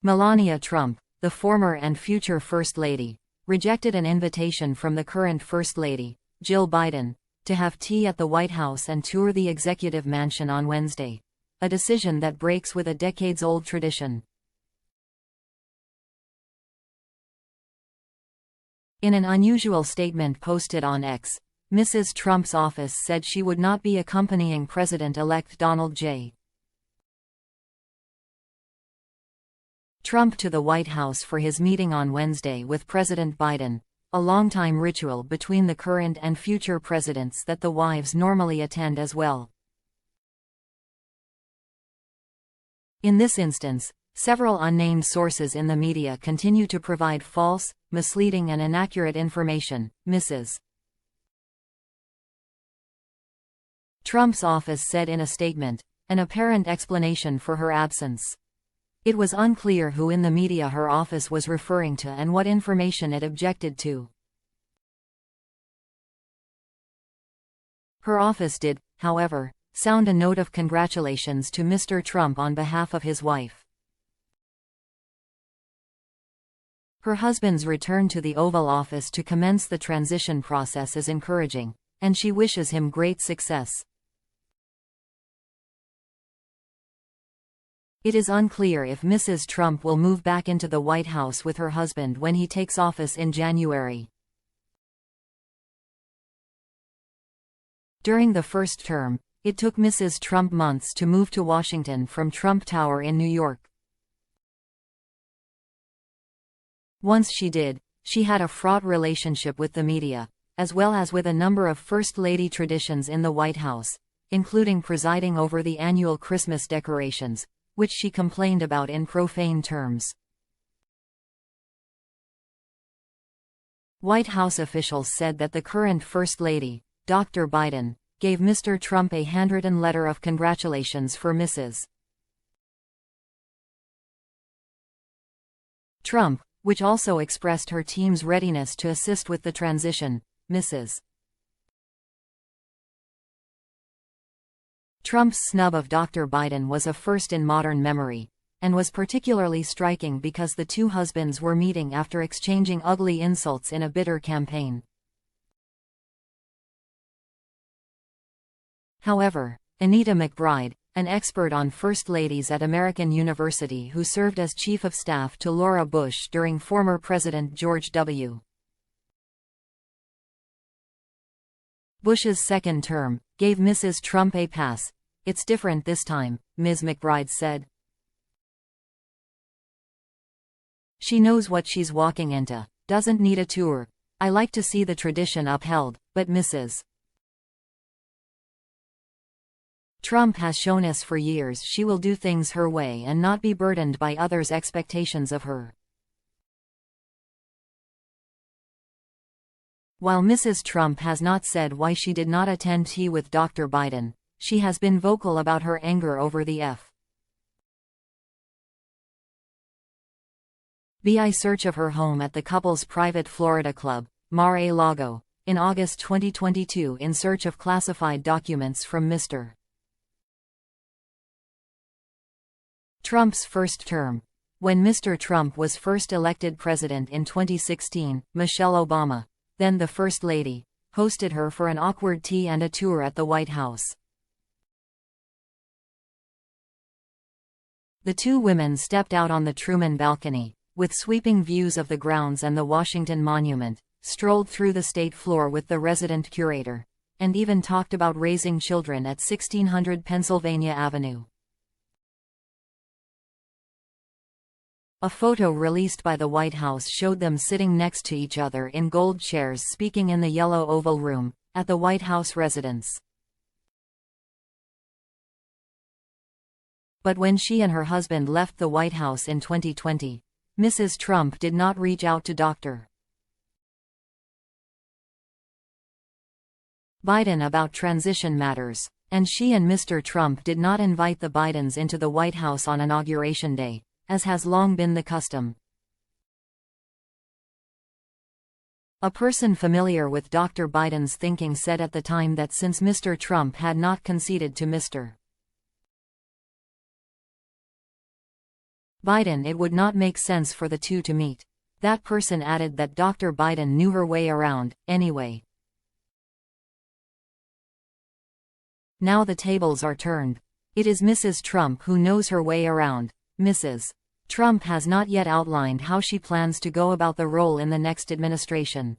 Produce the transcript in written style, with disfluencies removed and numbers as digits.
Melania Trump, the former and future First Lady, rejected an invitation from the current First Lady, Jill Biden, to have tea at the White House and tour the executive mansion on Wednesday, a decision that breaks with a decades-old tradition. In an unusual statement posted on X, Mrs. Trump's office said she would not be accompanying President-elect Donald J. Trump to the White House for his meeting on Wednesday with President Biden, a longtime ritual between the current and future presidents that the wives normally attend as well. In this instance, several unnamed sources in the media continue to provide false, misleading and inaccurate information. Mrs. Trump's office said in a statement, an apparent explanation for her absence. It was unclear who in the media her office was referring to and what information it objected to. Her office did, however, sound a note of congratulations to Mr. Trump on behalf of his wife. Her husband's return to the Oval Office to commence the transition process is encouraging, and she wishes him great success. It is unclear if Mrs. Trump will move back into the White House with her husband when he takes office in January. During the first term, it took Mrs. Trump months to move to Washington from Trump Tower in New York. Once she did, she had a fraught relationship with the media, as well as with a number of First Lady traditions in the White House, including presiding over the annual Christmas decorations, which she complained about in profane terms. White House officials said that the current First Lady, Dr. Biden, gave Mr. Trump a handwritten letter of congratulations for Mrs. Trump, which also expressed her team's readiness to assist with the transition. Mrs. Trump's snub of Dr. Biden was a first in modern memory, and was particularly striking because the two husbands were meeting after exchanging ugly insults in a bitter campaign. However, Anita McBride, an expert on First Ladies at American University who served as Chief of Staff to Laura Bush during former President George W. Bush's second term, gave Mrs. Trump a pass. It's different this time, Ms. McBride said. She knows what she's walking into, doesn't need a tour. I like to see the tradition upheld, but Mrs. Trump has shown us for years she will do things her way and not be burdened by others' expectations of her. While Mrs. Trump has not said why she did not attend tea with Dr. Biden, she has been vocal about her anger over the FBI search of her home at the couple's private Florida club, Mar-a-Lago, in August 2022 in search of classified documents from Mr. Trump's first term. When Mr. Trump was first elected president in 2016, Michelle Obama, then the First Lady, hosted her for an awkward tea and a tour at the White House. The two women stepped out on the Truman balcony, with sweeping views of the grounds and the Washington Monument, strolled through the state floor with the resident curator, and even talked about raising children at 1600 Pennsylvania Avenue. A photo released by the White House showed them sitting next to each other in gold chairs speaking in the Yellow Oval Room, at the White House residence. But when she and her husband left the White House in 2020, Mrs. Trump did not reach out to Dr. Biden about transition matters, and she and Mr. Trump did not invite the Bidens into the White House on Inauguration Day, as has long been the custom. A person familiar with Dr. Biden's thinking said at the time that since Mr. Trump had not conceded to Mr. Biden, it would not make sense for the two to meet. That person added that Dr. Biden knew her way around, anyway. Now the tables are turned. It is Mrs. Trump who knows her way around. Mrs. Trump has not yet outlined how she plans to go about the role in the next administration.